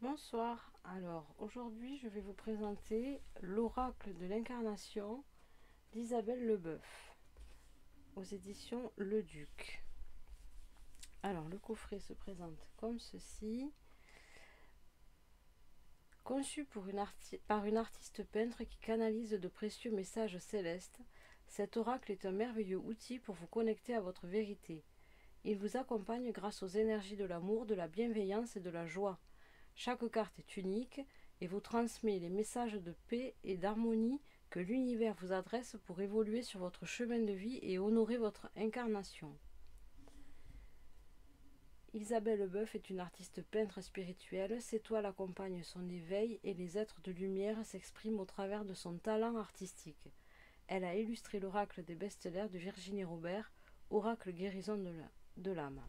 Bonsoir, alors aujourd'hui je vais vous présenter l'oracle de l'incarnation d'Isabelle Leboeuf aux éditions Le Duc. Alors le coffret se présente comme ceci. Conçu par une artiste peintre qui canalise de précieux messages célestes, cet oracle est un merveilleux outil pour vous connecter à votre vérité. Il vous accompagne grâce aux énergies de l'amour, de la bienveillance et de la joie. Chaque carte est unique et vous transmet les messages de paix et d'harmonie que l'univers vous adresse pour évoluer sur votre chemin de vie et honorer votre incarnation. Isabelle Leboeuf est une artiste peintre spirituelle. Ses toiles accompagnent son éveil et les êtres de lumière s'expriment au travers de son talent artistique. Elle a illustré l'oracle des best-sellers de Virginie Robert, Oracle guérison de l'âme.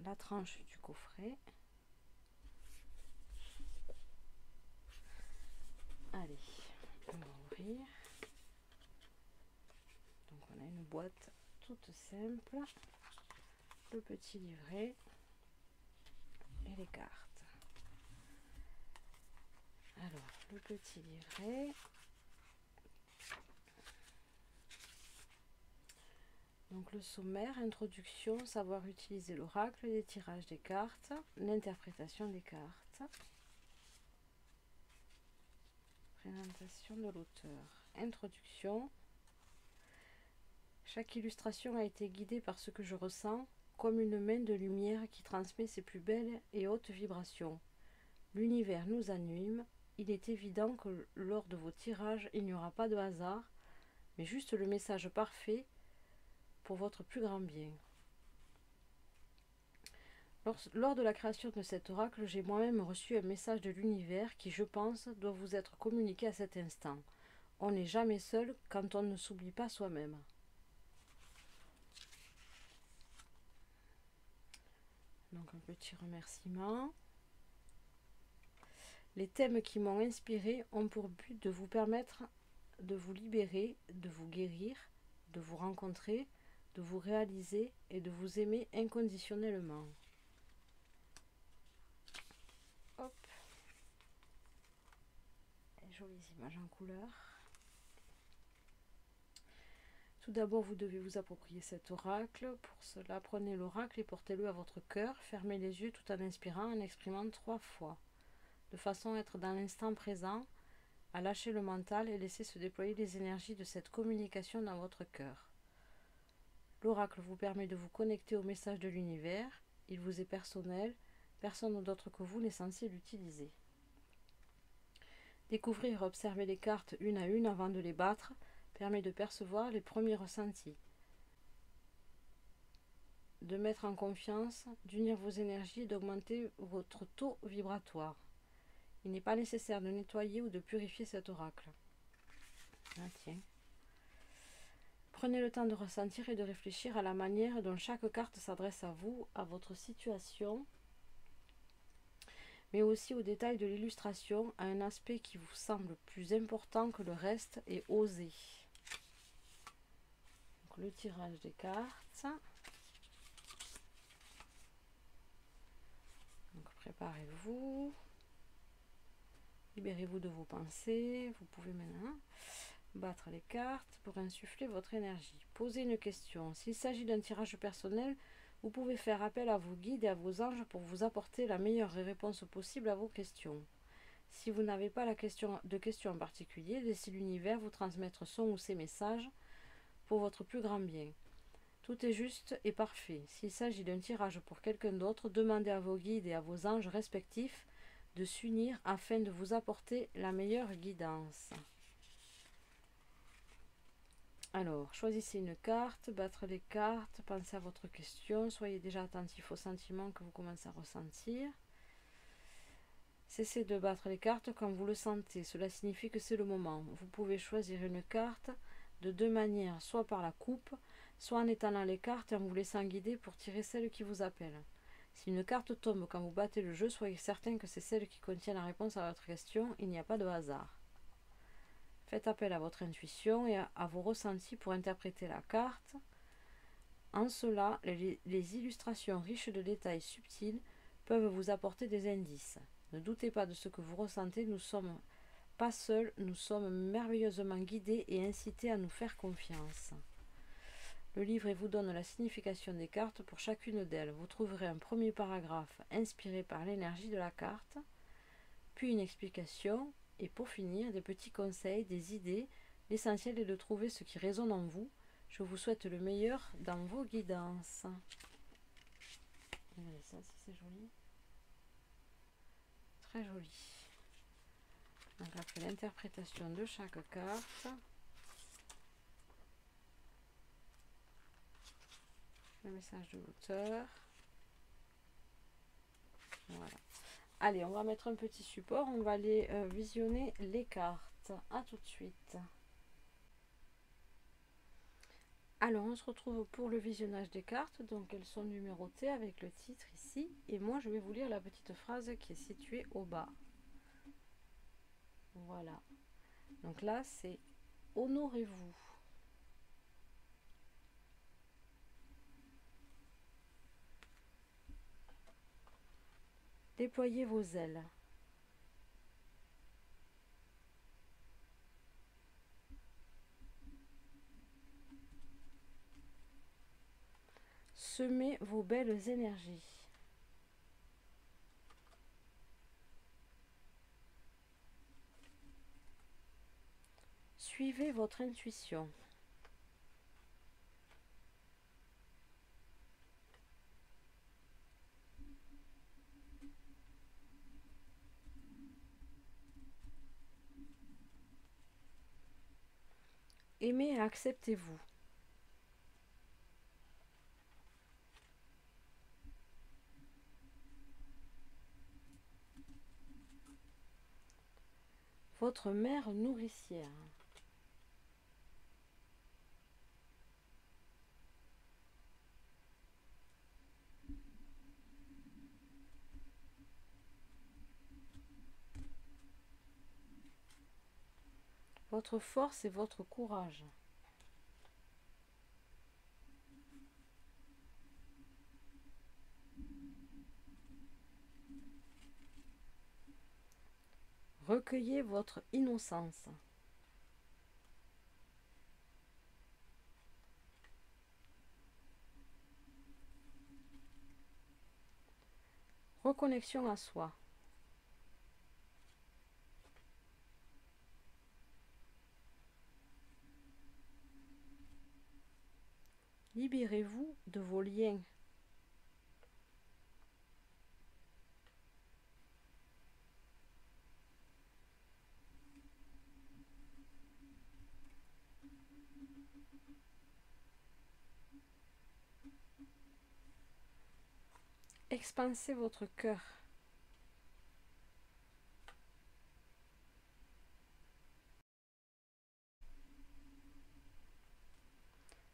La tranche du coffret. Allez, on va ouvrir. Donc on a une boîte toute simple, le petit livret et les cartes. Alors, le petit livret. Donc le sommaire, introduction, savoir utiliser l'oracle, les tirages des cartes, l'interprétation des cartes. Présentation de l'auteur. Introduction. Chaque illustration a été guidée par ce que je ressens, comme une main de lumière qui transmet ses plus belles et hautes vibrations. L'univers nous anime. Il est évident que lors de vos tirages, il n'y aura pas de hasard, mais juste le message parfait pour votre plus grand bien. Lors de la création de cet oracle, j'ai moi-même reçu un message de l'univers qui, je pense, doit vous être communiqué à cet instant. On n'est jamais seul quand on ne s'oublie pas soi-même. Donc un petit remerciement. Les thèmes qui m'ont inspiré ont pour but de vous permettre de vous libérer, de vous guérir, de vous rencontrer, de vous réaliser et de vous aimer inconditionnellement. Hop. Et jolies images en couleur. Tout d'abord, vous devez vous approprier cet oracle. Pour cela, prenez l'oracle et portez-le à votre cœur. Fermez les yeux tout en inspirant, en exprimant 3 fois, de façon à être dans l'instant présent, à lâcher le mental et laisser se déployer les énergies de cette communication dans votre cœur. L'oracle vous permet de vous connecter au message de l'univers. Il vous est personnel. Personne d'autre que vous n'est censé l'utiliser. Découvrir et observer les cartes une à une avant de les battre permet de percevoir les premiers ressentis, de mettre en confiance, d'unir vos énergies et d'augmenter votre taux vibratoire. Il n'est pas nécessaire de nettoyer ou de purifier cet oracle. Ah, tiens. Prenez le temps de ressentir et de réfléchir à la manière dont chaque carte s'adresse à vous, à votre situation, mais aussi aux détails de l'illustration, à un aspect qui vous semble plus important que le reste, et osez. Donc, le tirage des cartes. Donc préparez-vous. Libérez-vous de vos pensées. Vous pouvez maintenant battre les cartes pour insuffler votre énergie. Posez une question. S'il s'agit d'un tirage personnel, vous pouvez faire appel à vos guides et à vos anges pour vous apporter la meilleure réponse possible à vos questions. Si vous n'avez pas de question en particulier, laissez l'univers vous transmettre son ou ses messages pour votre plus grand bien. Tout est juste et parfait. S'il s'agit d'un tirage pour quelqu'un d'autre, demandez à vos guides et à vos anges respectifs de s'unir afin de vous apporter la meilleure guidance. Alors, choisissez une carte, battre les cartes, pensez à votre question, soyez déjà attentif aux sentiments que vous commencez à ressentir. Cessez de battre les cartes quand vous le sentez, cela signifie que c'est le moment. Vous pouvez choisir une carte de 2 manières, soit par la coupe, soit en étalant les cartes et en vous laissant guider pour tirer celle qui vous appelle. Si une carte tombe quand vous battez le jeu, soyez certain que c'est celle qui contient la réponse à votre question, il n'y a pas de hasard. Faites appel à votre intuition et à vos ressentis pour interpréter la carte. En cela, les illustrations riches de détails subtils peuvent vous apporter des indices. Ne doutez pas de ce que vous ressentez, nous ne sommes pas seuls, nous sommes merveilleusement guidés et incités à nous faire confiance. Le livret vous donne la signification des cartes pour chacune d'elles. Vous trouverez un premier paragraphe inspiré par l'énergie de la carte, puis une explication, et pour finir, des petits conseils, des idées. L'essentiel est de trouver ce qui résonne en vous. Je vous souhaite le meilleur dans vos guidances. Regardez ça, si c'est joli. Très joli. Donc après l'interprétation de chaque carte, le message de l'auteur. Voilà. Allez, on va mettre un petit support, on va aller visionner les cartes. À tout de suite. Alors, on se retrouve pour le visionnage des cartes. Donc, elles sont numérotées avec le titre ici. Et moi, je vais vous lire la petite phrase qui est située au bas. Voilà. Donc là, c'est « Honorez-vous ». Déployez vos ailes. Semez vos belles énergies. Suivez votre intuition. Aimez et acceptez-vous. Votre mère nourricière. Votre force et votre courage. Recueillez votre innocence. Reconnexion à soi. Libérez-vous de vos liens. Expansez votre cœur.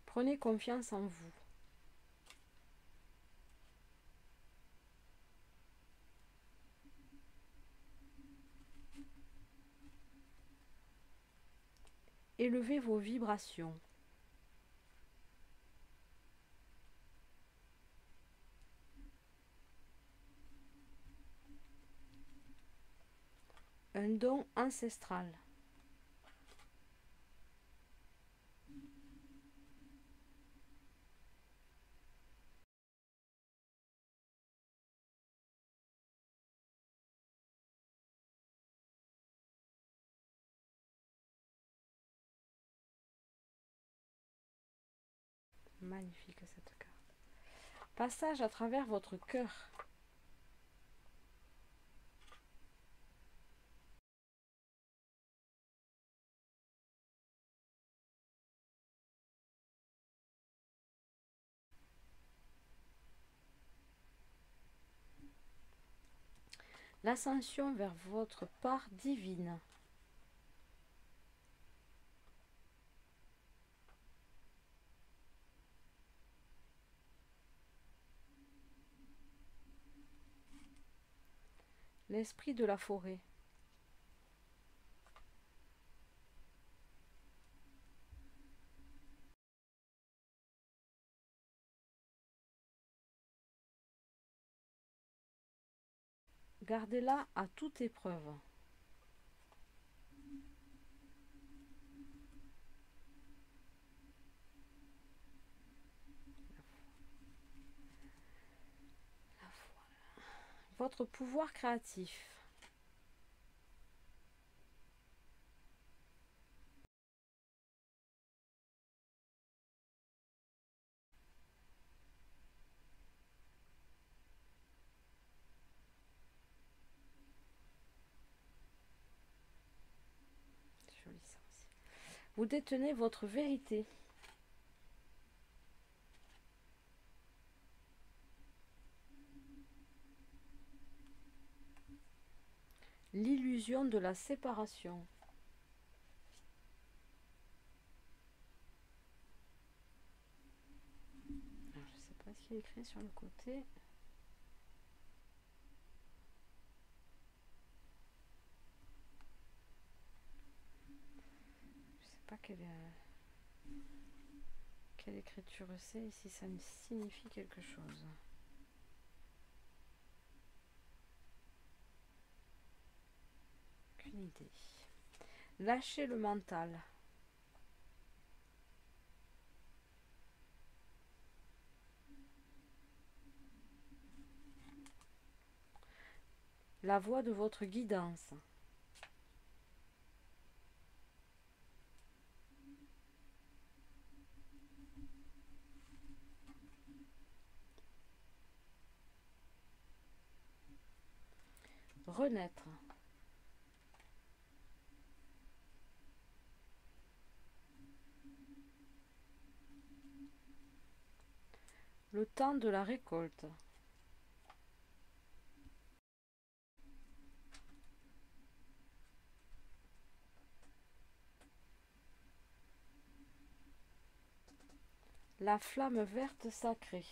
Prenez confiance en vous. Élevez vos vibrations. Un don ancestral. Magnifique cette carte. Passage à travers votre cœur. L'ascension vers votre part divine. L'esprit de la forêt. Gardez-la à toute épreuve. Votre pouvoir créatif. Joli ça aussi. Vous détenez votre vérité. L'illusion de la séparation. Alors, je ne sais pas ce qu'il est écrit sur le côté. Je ne sais pas quelle écriture c'est et si ça signifie quelque chose. Aucune idée. Lâchez le mental. La voix de votre guidance. Renaître. Le temps de la récolte. La flamme verte sacrée.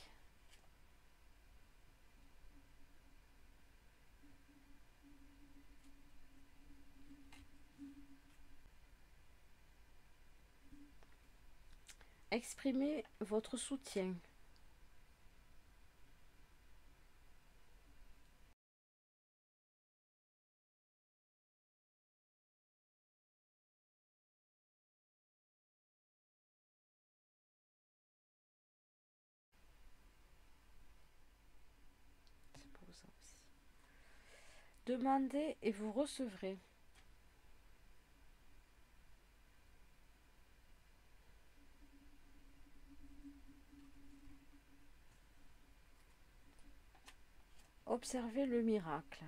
Exprimez votre soutien. C'est pour ça aussi. Demandez et vous recevrez. Observez le miracle.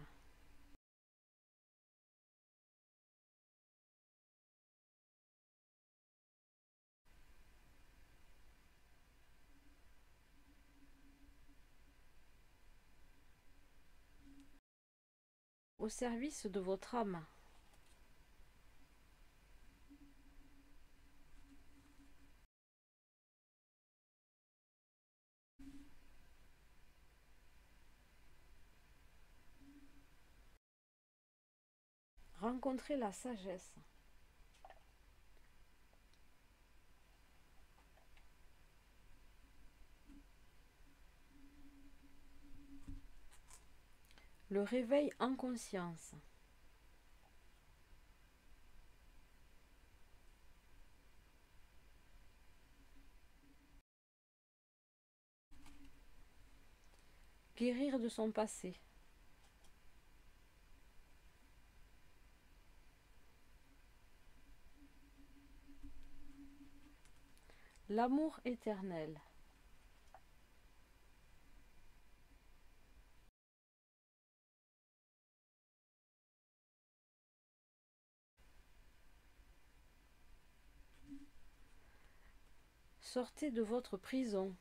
Au service de votre âme. Rencontrez la sagesse. Le réveil en conscience. Guérir de son passé. L'amour éternel. Sortez de votre prison.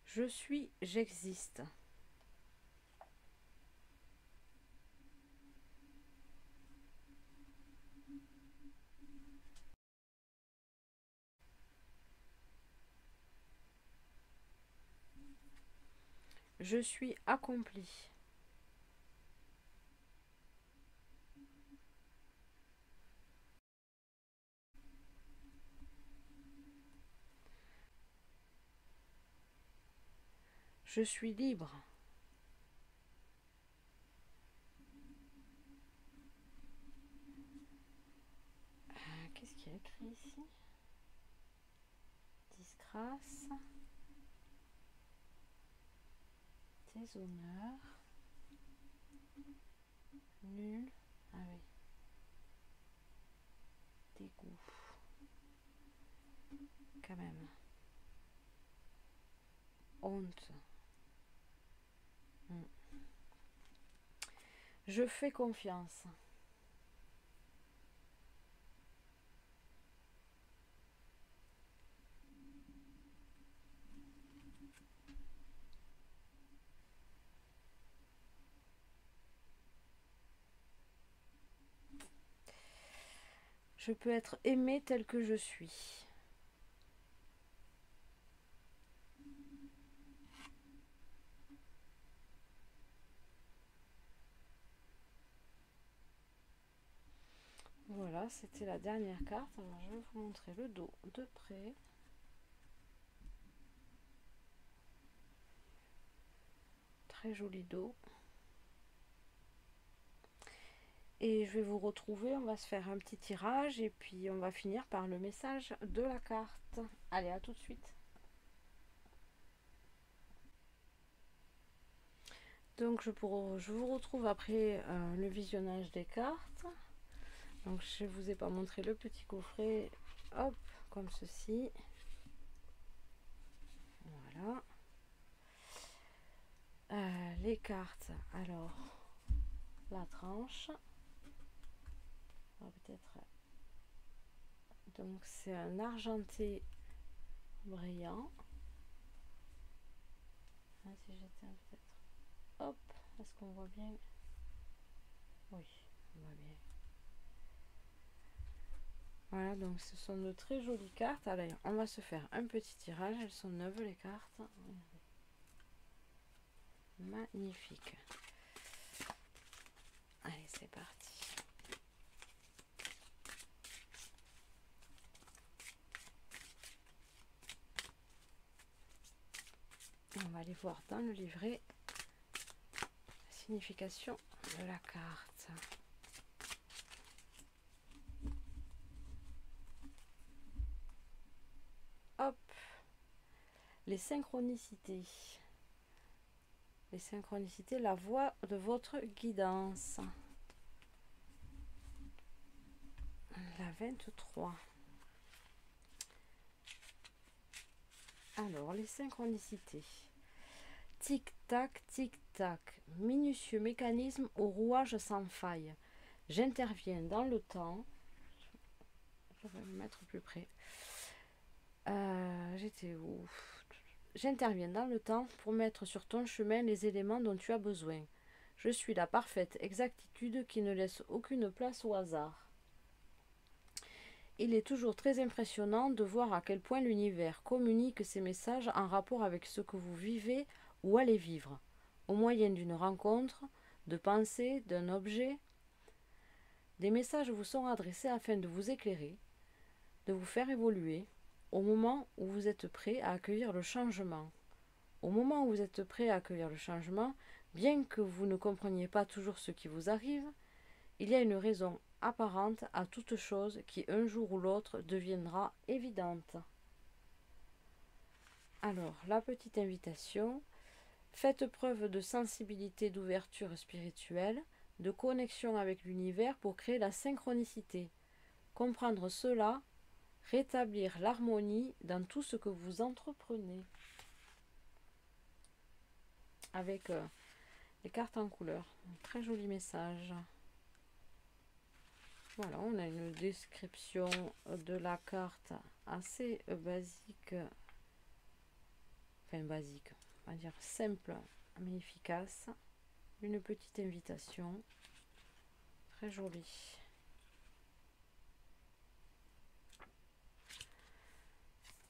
Je suis, j'existe. Je suis accompli. Je suis libre. Qu'est-ce qu'il y a écrit ici? Disgrâce. Déshonneur. Nul. Ah oui. Dégoût. Quand même. Honte. Je fais confiance. Je peux être aimé tel que je suis. Voilà, c'était la dernière carte. Alors, je vais vous montrer le dos de près. Très joli dos. Et je vais vous retrouver, on va se faire un petit tirage et puis on va finir par le message de la carte. Allez, à tout de suite. Donc je vous retrouve après le visionnage des cartes. Donc je ne vous ai pas montré le petit coffret, hop, comme ceci. Voilà. Les cartes, alors, la tranche. Peut-être. Donc c'est un argenté brillant. Ah, si j'étais peut-être. Hop, est-ce qu'on voit bien? Oui, on voit bien. Voilà, donc ce sont de très jolies cartes. Allez, on va se faire un petit tirage. Elles sont neuves les cartes. Magnifique. Allez, c'est parti. On va aller voir dans le livret la signification de la carte. Hop, les synchronicités. Les synchronicités, la voix de votre guidance. La 23. Alors, les synchronicités. Tic-tac, tic-tac. Minutieux mécanisme au rouage sans faille. J'interviens dans le temps. Je vais me mettre plus près. J'étais où? J'interviens dans le temps pour mettre sur ton chemin les éléments dont tu as besoin. Je suis la parfaite exactitude qui ne laisse aucune place au hasard. Il est toujours très impressionnant de voir à quel point l'univers communique ses messages en rapport avec ce que vous vivez ou allez vivre, au moyen d'une rencontre, de pensées, d'un objet. Des messages vous sont adressés afin de vous éclairer, de vous faire évoluer, au moment où vous êtes prêt à accueillir le changement. Au moment où vous êtes prêt à accueillir le changement, bien que vous ne compreniez pas toujours ce qui vous arrive, il y a une raison apparente à toute chose qui un jour ou l'autre deviendra évidente. Alors, la petite invitation, faites preuve de sensibilité, d'ouverture spirituelle, de connexion avec l'univers pour créer la synchronicité. Comprendre cela, rétablir l'harmonie dans tout ce que vous entreprenez. Avec les cartes en couleur. Un très joli message. Voilà, on a une description de la carte assez basique. Enfin basique, on va dire simple mais efficace. Une petite invitation. Très jolie.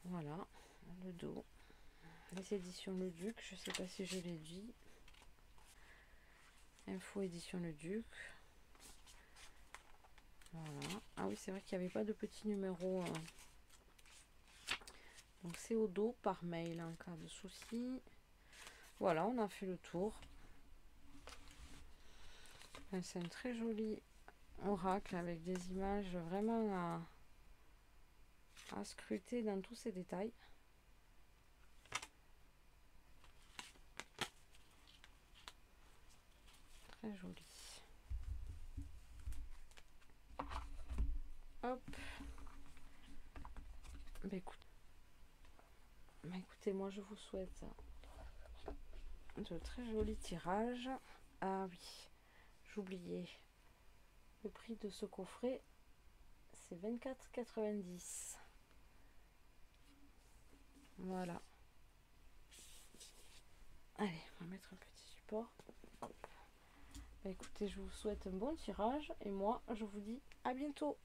Voilà, le dos. Les éditions Le Duc, je ne sais pas si je l'ai dit. Info édition Le Duc. Voilà. Ah oui, c'est vrai qu'il n'y avait pas de petit numéro. Donc c'est au dos par mail en cas de souci. Voilà, on a fait le tour. C'est un très joli oracle avec des images vraiment à scruter dans tous ses détails. Très joli. Hop. Écoutez, moi je vous souhaite de très jolis tirages. Ah oui, j'oubliais. Le prix de ce coffret, c'est 24,90. Voilà. Allez, on va mettre un petit support. Écoutez, je vous souhaite un bon tirage et moi, je vous dis à bientôt.